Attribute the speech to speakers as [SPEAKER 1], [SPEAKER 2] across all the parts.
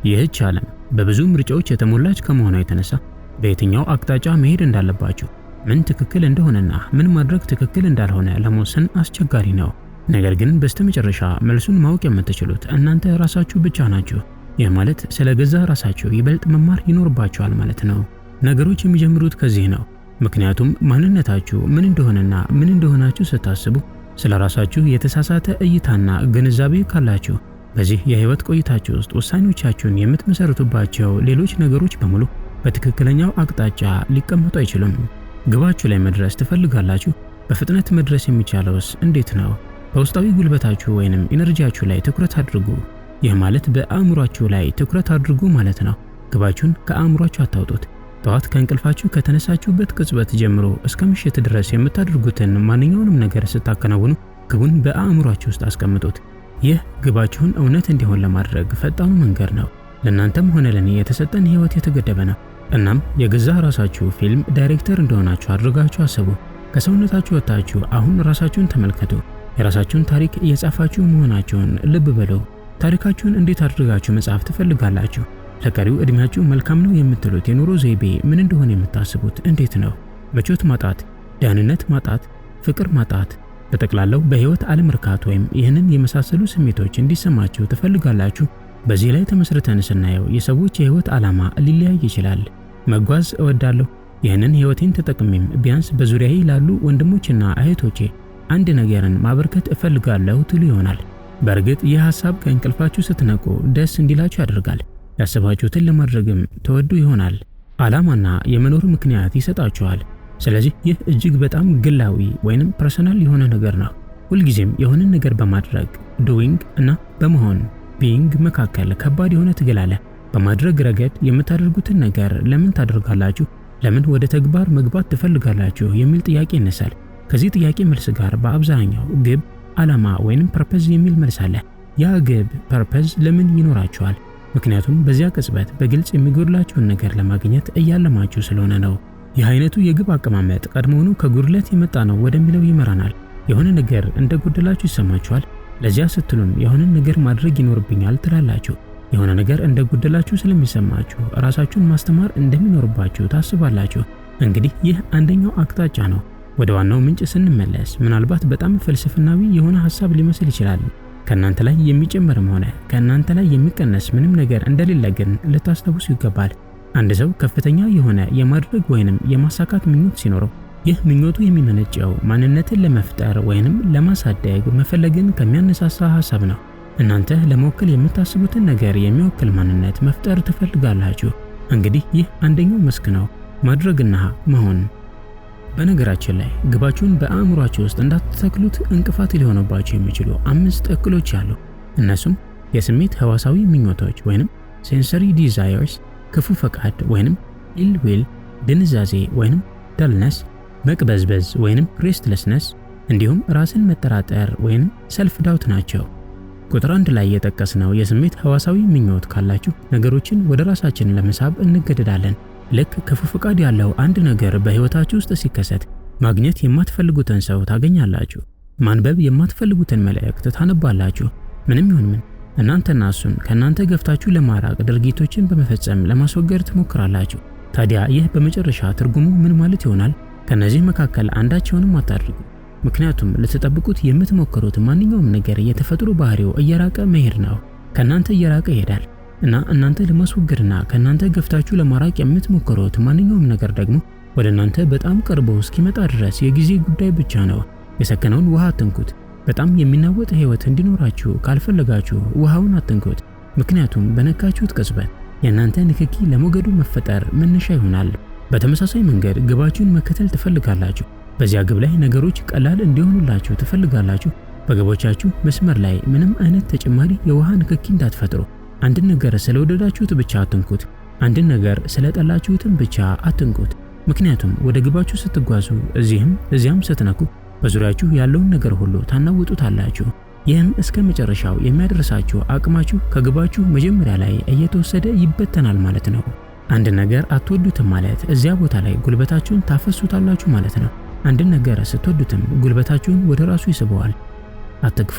[SPEAKER 1] ይህች ዓለም በብዙ ምርጫዎች የተሞላች ከመሆኗ የተነሳ በየትኛው አቅጣጫ መሄድ እንዳለባችሁ፣ ምን ትክክል እንደሆነና ምን ማድረግ ትክክል እንዳልሆነ ለመወሰን አስቸጋሪ ነው። ነገር ግን በስተመጨረሻ መልሱን ማወቅ የምትችሉት እናንተ ራሳችሁ ብቻ ናችሁ። ይህ ማለት ስለ ገዛ ራሳችሁ ይበልጥ መማር ይኖርባችኋል ማለት ነው። ነገሮች የሚጀምሩት ከዚህ ነው። ምክንያቱም ማንነታችሁ ምን እንደሆነና ምን እንደሆናችሁ ስታስቡ ስለ ራሳችሁ የተሳሳተ እይታና ግንዛቤ ካላችሁ በዚህ የህይወት ቆይታችሁ ውስጥ ውሳኔዎቻችሁን የምትመሰርቱባቸው ሌሎች ነገሮች በሙሉ በትክክለኛው አቅጣጫ ሊቀመጡ አይችሉም። ግባችሁ ላይ መድረስ ትፈልጋላችሁ። በፍጥነት መድረስ የሚቻለውስ እንዴት ነው? በውስጣዊ ጉልበታችሁ ወይንም ኢነርጂያችሁ ላይ ትኩረት አድርጉ። ይህ ማለት በአእምሯችሁ ላይ ትኩረት አድርጉ ማለት ነው። ግባችሁን ከአእምሯችሁ አታውጡት። ጠዋት ከእንቅልፋችሁ ከተነሳችሁበት ቅጽበት ጀምሮ እስከ ምሽት ድረስ የምታደርጉትን ማንኛውንም ነገር ስታከናውኑ ግቡን በአእምሯችሁ ውስጥ አስቀምጡት። ይህ ግባችሁን እውነት እንዲሆን ለማድረግ ፈጣኑ መንገድ ነው። ለእናንተም ሆነ ለኔ የተሰጠን ህይወት የተገደበ ነው። እናም የገዛ ራሳችሁ ፊልም ዳይሬክተር እንደሆናችሁ አድርጋችሁ አስቡ። ከሰውነታችሁ ወጥታችሁ አሁን ራሳችሁን ተመልከቱ። የራሳችሁን ታሪክ እየጻፋችሁ መሆናችሁን ልብ በሉ። ታሪካችሁን እንዴት አድርጋችሁ መጻፍ ትፈልጋላችሁ? ለቀሪው እድሜያችሁ መልካም ነው የምትሉት የኑሮ ዘይቤ ምን እንደሆነ የምታስቡት እንዴት ነው? ምቾት ማጣት፣ ደህንነት ማጣት፣ ፍቅር ማጣት፣ በጠቅላላው በህይወት አለመርካት ወይም ይህንን የመሳሰሉ ስሜቶች እንዲሰማችሁ ትፈልጋላችሁ? በዚህ ላይ ተመስርተን ስናየው የሰዎች የህይወት ዓላማ ሊለያይ ይችላል። መጓዝ እወዳለሁ፣ ይህንን ህይወቴን ተጠቅሜም ቢያንስ በዙሪያዬ ላሉ ወንድሞችና እህቶቼ አንድ ነገርን ማበርከት እፈልጋለሁ ትሉ ይሆናል። በእርግጥ ይህ ሐሳብ ከእንቅልፋችሁ ስትነቁ ደስ እንዲላችሁ ያደርጋል። ያሰባችሁትን ለማድረግም ተወዱ ይሆናል። ዓላማና የመኖር ምክንያት ይሰጣችኋል። ስለዚህ ይህ እጅግ በጣም ግላዊ ወይንም ፐርሰናል የሆነ ነገር ነው። ሁልጊዜም የሆነን ነገር በማድረግ ዶዊንግ እና በመሆን ቢይንግ መካከል ከባድ የሆነ ትግል አለ። በማድረግ ረገድ የምታደርጉትን ነገር ለምን ታደርጋላችሁ? ለምን ወደ ተግባር መግባት ትፈልጋላችሁ? የሚል ጥያቄ ይነሳል። ከዚህ ጥያቄ መልስ ጋር በአብዛኛው ግብ፣ ዓላማ ወይንም ፐርፐዝ የሚል መልስ አለ። ያ ግብ ፐርፐዝ ለምን ይኖራችኋል? ምክንያቱም በዚያ ቅጽበት በግልጽ የሚጎድላችሁን ነገር ለማግኘት እያለማችሁ ስለሆነ ነው። ይህ አይነቱ የግብ አቀማመጥ ቀድሞውኑ ከጉድለት የመጣ ነው ወደሚለው ይመራናል። የሆነ ነገር እንደጎደላችሁ ይሰማችኋል። ለዚያ ስትሉም የሆነ ነገር ማድረግ ይኖርብኛል ትላላችሁ። የሆነ ነገር እንደጎደላችሁ ስለሚሰማችሁ ራሳችሁን ማስተማር እንደሚኖርባችሁ ታስባላችሁ። እንግዲህ ይህ አንደኛው አቅጣጫ ነው። ወደ ዋናው ምንጭ ስንመለስ ምናልባት በጣም ፍልስፍናዊ የሆነ ሐሳብ ሊመስል ይችላል። ከእናንተ ላይ የሚጨመርም ሆነ ከእናንተ ላይ የሚቀነስ ምንም ነገር እንደሌለ ግን ልታስታውሱ ይገባል። አንድ ሰው ከፍተኛ የሆነ የማድረግ ወይንም የማሳካት ምኞት ሲኖረው ይህ ምኞቱ የሚመነጨው ማንነትን ለመፍጠር ወይንም ለማሳደግ መፈለግን ከሚያነሳሳ ሐሳብ ነው። እናንተ ለመወከል የምታስቡትን ነገር የሚወክል ማንነት መፍጠር ትፈልጋላችሁ። እንግዲህ ይህ አንደኛው መስክ ነው፣ ማድረግና መሆን። በነገራችን ላይ ግባችሁን በአእምሯችሁ ውስጥ እንዳትተክሉት እንቅፋት ሊሆኑባችሁ የሚችሉ 5 እክሎች አሉ። እነሱም የስሜት ህዋሳዊ ምኞቶች ወይንም ሴንሰሪ ዲዛየርስ፣ ክፉ ፈቃድ ወይንም ኢል ዊል፣ ድንዛዜ ወይንም ደልነስ፣ መቅበዝበዝ ወይንም ሬስትለስነስ፣ እንዲሁም ራስን መጠራጠር ወይንም ሰልፍ ዳውት ናቸው። ቁጥር 1 ላይ የጠቀስነው የስሜት ህዋሳዊ ምኞት ካላችሁ ነገሮችን ወደ ራሳችን ለመሳብ እንገደዳለን። ልክ ክፉ ፈቃድ ያለው አንድ ነገር በህይወታችሁ ውስጥ ሲከሰት ማግኘት የማትፈልጉትን ሰው ታገኛላችሁ። ማንበብ የማትፈልጉትን መልእክት ታነባላችሁ። ምንም ይሁን ምን እናንተና እሱን ከእናንተ ገፍታችሁ ለማራቅ ድርጊቶችን በመፈጸም ለማስወገድ ትሞክራላችሁ። ታዲያ ይህ በመጨረሻ ትርጉሙ ምን ማለት ይሆናል? ከነዚህ መካከል አንዳቸውንም አታድርጉ። ምክንያቱም ልትጠብቁት የምትሞክሩት ማንኛውም ነገር የተፈጥሮ ባህሪው እየራቀ መሄድ ነው። ከእናንተ እየራቀ ይሄዳል እና እናንተ ለማስወገድና ከእናንተ ገፍታችሁ ለማራቅ የምትሞክሩት ማንኛውም ነገር ደግሞ ወደ እናንተ በጣም ቀርቦ እስኪመጣ ድረስ የጊዜ ጉዳይ ብቻ ነው። የሰከነውን ውሃ አትንኩት። በጣም የሚናወጥ ህይወት እንዲኖራችሁ ካልፈለጋችሁ ውሃውን አትንኩት። ምክንያቱም በነካችሁት ቅጽበት የእናንተ ንክኪ ለሞገዱ መፈጠር መነሻ ይሆናል። በተመሳሳይ መንገድ ግባችሁን መከተል ትፈልጋላችሁ። በዚያ ግብ ላይ ነገሮች ቀላል እንዲሆኑላችሁ ትፈልጋላችሁ። በግቦቻችሁ መስመር ላይ ምንም አይነት ተጨማሪ የውሃ ንክኪ እንዳትፈጥሩ። አንድን ነገር ስለወደዳችሁት ብቻ አትንኩት። አንድን ነገር ስለጠላችሁትም ብቻ አትንኩት። ምክንያቱም ወደ ግባችሁ ስትጓዙ እዚህም እዚያም ስትነኩ በዙሪያችሁ ያለውን ነገር ሁሉ ታናውጡታላችሁ። ይህም እስከ መጨረሻው የሚያደርሳችሁ አቅማችሁ ከግባችሁ መጀመሪያ ላይ እየተወሰደ ይበተናል ማለት ነው። አንድ ነገር አትወዱትም ማለት እዚያ ቦታ ላይ ጉልበታችሁን ታፈሱታላችሁ ማለት ነው። አንድን ነገር ስትወዱትም ጉልበታችሁን ወደ ራሱ ይስበዋል። አትግፉ፣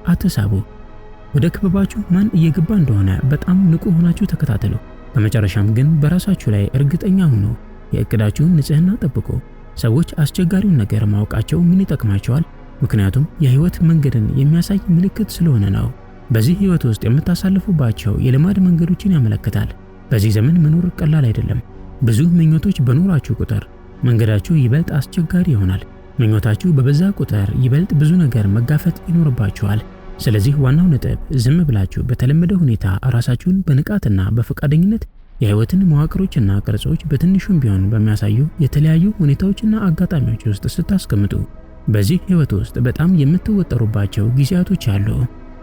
[SPEAKER 1] አትሳቡ። ወደ ክበባችሁ ማን እየገባ እንደሆነ በጣም ንቁ ሆናችሁ ተከታተሉ። በመጨረሻም ግን በራሳችሁ ላይ እርግጠኛ ሁኑ። የእቅዳችሁን ንጽህና ጠብቁ። ሰዎች አስቸጋሪውን ነገር ማወቃቸው ምን ይጠቅማቸዋል? ምክንያቱም የህይወት መንገድን የሚያሳይ ምልክት ስለሆነ ነው። በዚህ ህይወት ውስጥ የምታሳልፉባቸው የልማድ መንገዶችን ያመለክታል። በዚህ ዘመን መኖር ቀላል አይደለም። ብዙ ምኞቶች በኖራችሁ ቁጥር መንገዳችሁ ይበልጥ አስቸጋሪ ይሆናል። ምኞታችሁ በበዛ ቁጥር ይበልጥ ብዙ ነገር መጋፈጥ ይኖርባችኋል። ስለዚህ ዋናው ነጥብ ዝም ብላችሁ በተለመደ ሁኔታ ራሳችሁን በንቃትና በፈቃደኝነት የህይወትን መዋቅሮችና ቅርጾች በትንሹም ቢሆን በሚያሳዩ የተለያዩ ሁኔታዎችና አጋጣሚዎች ውስጥ ስታስቀምጡ በዚህ ህይወት ውስጥ በጣም የምትወጠሩባቸው ጊዜያቶች አሉ።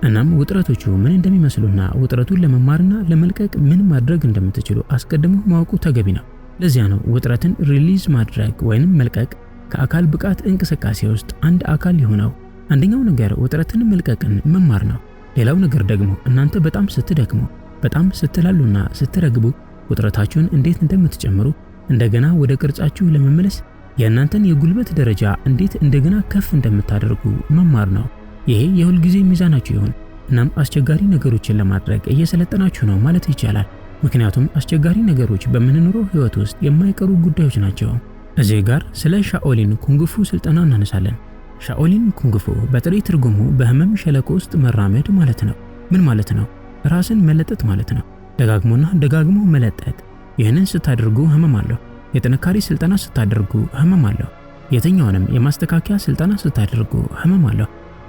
[SPEAKER 1] እናም ውጥረቶቹ ምን እንደሚመስሉና ውጥረቱን ለመማርና ለመልቀቅ ምን ማድረግ እንደምትችሉ አስቀድሞ ማወቁ ተገቢ ነው። ለዚያ ነው ውጥረትን ሪሊዝ ማድረግ ወይንም መልቀቅ ከአካል ብቃት እንቅስቃሴ ውስጥ አንድ አካል የሆነው። አንደኛው ነገር ውጥረትን መልቀቅን መማር ነው። ሌላው ነገር ደግሞ እናንተ በጣም ስትደክሙ፣ በጣም ስትላሉና ስትረግቡ ውጥረታችሁን እንዴት እንደምትጨምሩ እንደገና ወደ ቅርጻችሁ ለመመለስ የእናንተን የጉልበት ደረጃ እንዴት እንደገና ከፍ እንደምታደርጉ መማር ነው። ይሄ የሁል ጊዜ ሚዛናችሁ ይሁን። እናም አስቸጋሪ ነገሮችን ለማድረግ እየሰለጠናችሁ ነው ማለት ይቻላል። ምክንያቱም አስቸጋሪ ነገሮች በምንኖረው ህይወት ውስጥ የማይቀሩ ጉዳዮች ናቸው። እዚህ ጋር ስለ ሻኦሊን ኩንግፉ ስልጠና እናነሳለን። ሻኦሊን ኩንግፉ በጥሬ ትርጉሙ በህመም ሸለቆ ውስጥ መራመድ ማለት ነው። ምን ማለት ነው? ራስን መለጠጥ ማለት ነው። ደጋግሞና ደጋግሞ መለጠጥ። ይህንን ስታደርጉ ህመም አለው። የጥንካሬ ስልጠና ስታደርጉ ህመም አለው። የትኛውንም የማስተካከያ ስልጠና ስታደርጉ ህመም አለው።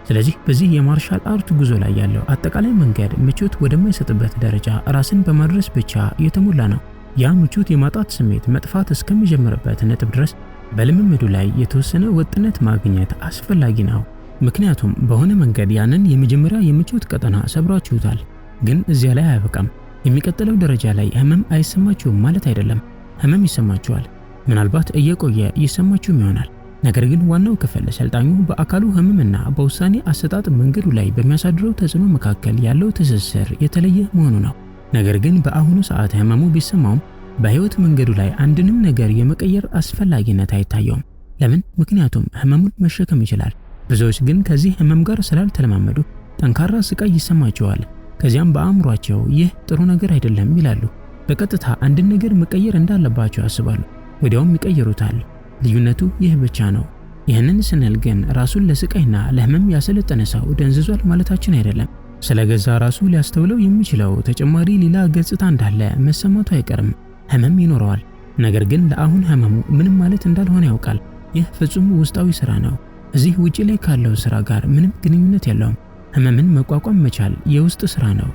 [SPEAKER 1] ስለዚህ በዚህ የማርሻል አርት ጉዞ ላይ ያለው አጠቃላይ መንገድ ምቾት ወደማይሰጥበት ደረጃ ራስን በማድረስ ብቻ የተሞላ ነው። ያ ምቾት የማጣት ስሜት መጥፋት እስከሚጀምርበት ነጥብ ድረስ በልምምዱ ላይ የተወሰነ ወጥነት ማግኘት አስፈላጊ ነው። ምክንያቱም በሆነ መንገድ ያንን የመጀመሪያ የምቾት ቀጠና ሰብራችሁታል። ግን እዚያ ላይ አያበቃም። የሚቀጥለው ደረጃ ላይ ህመም አይሰማችሁም ማለት አይደለም። ህመም ይሰማችኋል። ምናልባት እየቆየ ይሰማችሁም ይሆናል። ነገር ግን ዋናው ክፍል ሰልጣኙ በአካሉ ህመምና በውሳኔ አሰጣጥ መንገዱ ላይ በሚያሳድረው ተጽዕኖ መካከል ያለው ትስስር የተለየ መሆኑ ነው። ነገር ግን በአሁኑ ሰዓት ህመሙ ቢሰማውም በህይወት መንገዱ ላይ አንድንም ነገር የመቀየር አስፈላጊነት አይታየውም። ለምን? ምክንያቱም ህመሙን መሸከም ይችላል። ብዙዎች ግን ከዚህ ህመም ጋር ስላልተለማመዱ ጠንካራ ስቃይ ይሰማቸዋል። ከዚያም በአእምሯቸው ይህ ጥሩ ነገር አይደለም ይላሉ። በቀጥታ አንድን ነገር መቀየር እንዳለባቸው ያስባሉ። ወዲያውም ይቀይሩታል። ልዩነቱ ይህ ብቻ ነው። ይህንን ስንል ግን ራሱን ለስቃይና ለህመም ያሰለጠነ ሰው ደንዝዟል ማለታችን አይደለም። ስለገዛ ራሱ ሊያስተውለው የሚችለው ተጨማሪ ሌላ ገጽታ እንዳለ መሰማቱ አይቀርም። ህመም ይኖረዋል። ነገር ግን ለአሁን ህመሙ ምንም ማለት እንዳልሆነ ያውቃል። ይህ ፍጹም ውስጣዊ ስራ ነው። እዚህ ውጪ ላይ ካለው ስራ ጋር ምንም ግንኙነት የለውም። ህመምን መቋቋም መቻል የውስጥ ስራ ነው።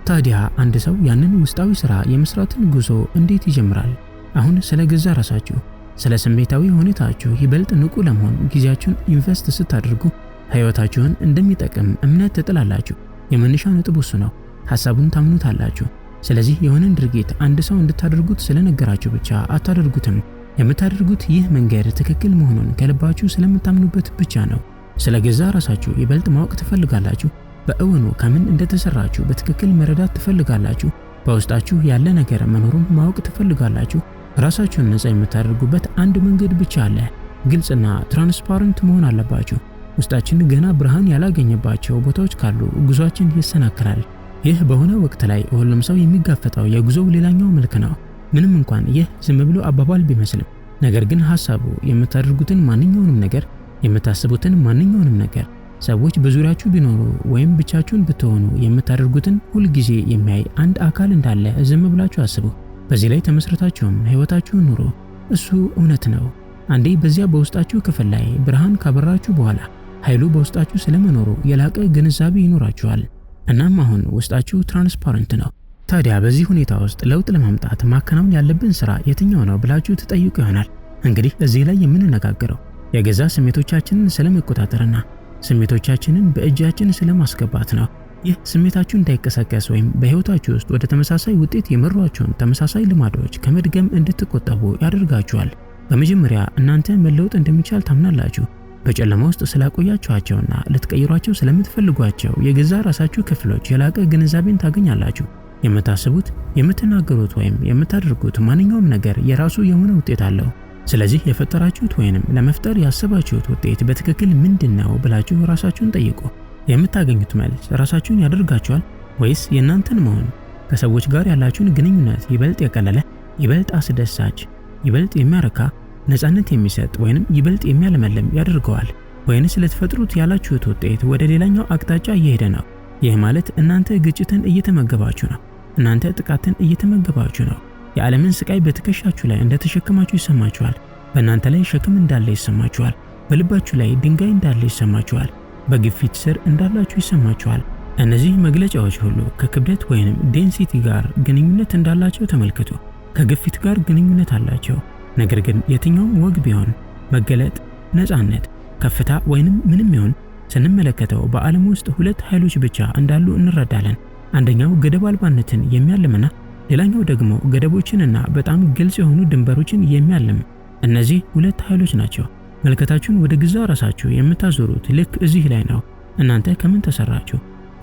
[SPEAKER 1] ታዲያ አንድ ሰው ያንን ውስጣዊ ስራ የመስራትን ጉዞ እንዴት ይጀምራል? አሁን ስለገዛ ራሳችሁ፣ ስለ ስሜታዊ ሁኔታችሁ ይበልጥ ንቁ ለመሆን ጊዜያችሁን ኢንቨስት ስታደርጉ ህይወታችሁን እንደሚጠቅም እምነት ትጥላላችሁ። የመነሻው ነጥብ እሱ ነው። ሐሳቡን ታምኑታላችሁ። ስለዚህ የሆነን ድርጊት አንድ ሰው እንድታደርጉት ስለነገራችሁ ብቻ አታደርጉትም። የምታደርጉት ይህ መንገድ ትክክል መሆኑን ከልባችሁ ስለምታምኑበት ብቻ ነው። ስለገዛ ራሳችሁ ይበልጥ ማወቅ ትፈልጋላችሁ። በእውኑ ከምን እንደተሰራችሁ በትክክል መረዳት ትፈልጋላችሁ። በውስጣችሁ ያለ ነገር መኖሩን ማወቅ ትፈልጋላችሁ። ራሳችሁን ነፃ የምታደርጉበት አንድ መንገድ ብቻ አለ። ግልጽና ትራንስፓረንት መሆን አለባችሁ። ውስጣችን ገና ብርሃን ያላገኘባቸው ቦታዎች ካሉ ጉዟችን ይሰናከላል። ይህ በሆነ ወቅት ላይ ሁሉም ሰው የሚጋፈጠው የጉዞው ሌላኛው መልክ ነው። ምንም እንኳን ይህ ዝም ብሎ አባባል ቢመስልም፣ ነገር ግን ሐሳቡ የምታደርጉትን ማንኛውንም ነገር፣ የምታስቡትን ማንኛውንም ነገር ሰዎች በዙሪያችሁ ቢኖሩ ወይም ብቻችሁን ብትሆኑ የምታደርጉትን ሁል ጊዜ የሚያይ አንድ አካል እንዳለ ዝም ብላችሁ አስቡ። በዚህ ላይ ተመስርታችሁም ህይወታችሁን ኑሩ። እሱ እውነት ነው። አንዴ በዚያ በውስጣችሁ ክፍል ላይ ብርሃን ካበራችሁ በኋላ ኃይሉ በውስጣችሁ ስለመኖሩ የላቀ ግንዛቤ ይኖራችኋል። እናም አሁን ውስጣችሁ ትራንስፓረንት ነው። ታዲያ በዚህ ሁኔታ ውስጥ ለውጥ ለማምጣት ማከናወን ያለብን ስራ የትኛው ነው ብላችሁ ትጠይቁ ይሆናል። እንግዲህ እዚህ ላይ የምንነጋገረው የገዛ ስሜቶቻችንን ስለመቆጣጠርና ስሜቶቻችንን በእጃችን ስለማስገባት ነው። ይህ ስሜታችሁ እንዳይቀሰቀስ ወይም በህይወታችሁ ውስጥ ወደ ተመሳሳይ ውጤት የመሯችሁን ተመሳሳይ ልማዶች ከመድገም እንድትቆጠቡ ያደርጋችኋል። በመጀመሪያ እናንተ መለወጥ እንደሚቻል ታምናላችሁ። በጨለማ ውስጥ ስላቆያችኋቸውና ልትቀይሯቸው ስለምትፈልጓቸው የገዛ ራሳችሁ ክፍሎች የላቀ ግንዛቤን ታገኛላችሁ። የምታስቡት፣ የምትናገሩት ወይም የምታደርጉት ማንኛውም ነገር የራሱ የሆነ ውጤት አለው። ስለዚህ የፈጠራችሁት ወይንም ለመፍጠር ያሰባችሁት ውጤት በትክክል ምንድነው ብላችሁ ራሳችሁን ጠይቁ። የምታገኙት መልስ ራሳችሁን ያደርጋችኋል ወይስ የእናንተን መሆን ከሰዎች ጋር ያላችሁን ግንኙነት ይበልጥ የቀለለ፣ ይበልጥ አስደሳች፣ ይበልጥ የሚያረካ፣ ነፃነት የሚሰጥ ወይንም ይበልጥ የሚያለመልም ያደርገዋል? ወይንስ ለተፈጥሩት ያላችሁት ውጤት ወደ ሌላኛው አቅጣጫ እየሄደ ነው? ይህ ማለት እናንተ ግጭትን እየተመገባችሁ ነው። እናንተ ጥቃትን እየተመገባችሁ ነው። የዓለምን ስቃይ በትከሻችሁ ላይ እንደተሸከማችሁ ይሰማችኋል። በእናንተ ላይ ሸክም እንዳለ ይሰማችኋል። በልባችሁ ላይ ድንጋይ እንዳለ ይሰማችኋል። በግፊት ስር እንዳላችሁ ይሰማችኋል። እነዚህ መግለጫዎች ሁሉ ከክብደት ወይንም ዴንሲቲ ጋር ግንኙነት እንዳላቸው ተመልክቱ። ከግፊት ጋር ግንኙነት አላቸው። ነገር ግን የትኛውም ወግ ቢሆን መገለጥ፣ ነፃነት፣ ከፍታ ወይንም ምንም ይሁን ስንመለከተው በዓለም ውስጥ ሁለት ኃይሎች ብቻ እንዳሉ እንረዳለን። አንደኛው ገደብ አልባነትን የሚያልምና ሌላኛው ደግሞ ገደቦችንና በጣም ግልጽ የሆኑ ድንበሮችን የሚያልም። እነዚህ ሁለት ኃይሎች ናቸው። መልከታችሁን ወደ ገዛ ራሳችሁ የምታዞሩት ልክ እዚህ ላይ ነው። እናንተ ከምን ተሰራችሁ?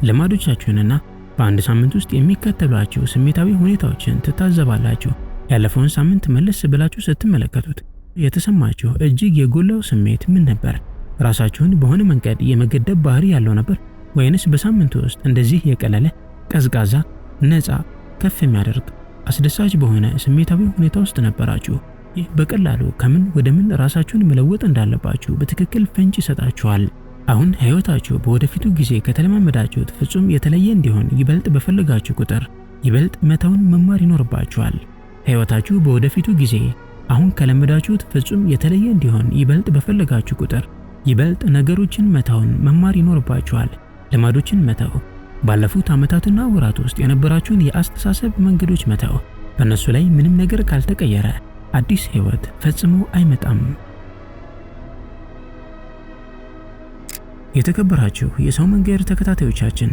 [SPEAKER 1] ልማዶቻችሁንና በአንድ ሳምንት ውስጥ የሚከተሏችሁ ስሜታዊ ሁኔታዎችን ትታዘባላችሁ። ያለፈውን ሳምንት መለስ ብላችሁ ስትመለከቱት የተሰማችሁ እጅግ የጎላው ስሜት ምን ነበር? ራሳችሁን በሆነ መንገድ የመገደብ ባህሪ ያለው ነበር ወይንስ በሳምንቱ ውስጥ እንደዚህ የቀለለ፣ ቀዝቃዛ፣ ነፃ፣ ከፍ የሚያደርግ አስደሳች በሆነ ስሜታዊ ሁኔታ ውስጥ ነበራችሁ? ይህ በቀላሉ ከምን ወደ ምን ራሳችሁን መለወጥ እንዳለባችሁ በትክክል ፍንጭ ይሰጣችኋል። አሁን ህይወታችሁ በወደፊቱ ጊዜ ከተለማመዳችሁት ፍጹም የተለየ እንዲሆን ይበልጥ በፈለጋችሁ ቁጥር ይበልጥ መተውን መማር ይኖርባችኋል። ህይወታችሁ በወደፊቱ ጊዜ አሁን ከለመዳችሁት ፍጹም የተለየ እንዲሆን ይበልጥ በፈለጋችሁ ቁጥር ይበልጥ ነገሮችን መተውን መማር ይኖርባችኋል። ልማዶችን መተው፣ ባለፉት ዓመታትና ወራት ውስጥ የነበራችሁን የአስተሳሰብ መንገዶች መተው። በእነሱ ላይ ምንም ነገር ካልተቀየረ አዲስ ህይወት ፈጽሞ አይመጣም። የተከበራችሁ የሰው መንገድ ተከታታዮቻችን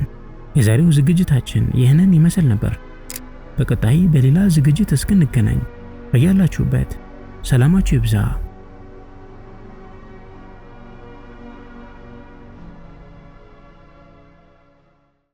[SPEAKER 1] የዛሬው ዝግጅታችን ይህንን ይመስል ነበር። በቀጣይ በሌላ ዝግጅት እስክንገናኝ በያላችሁበት ሰላማችሁ ይብዛ።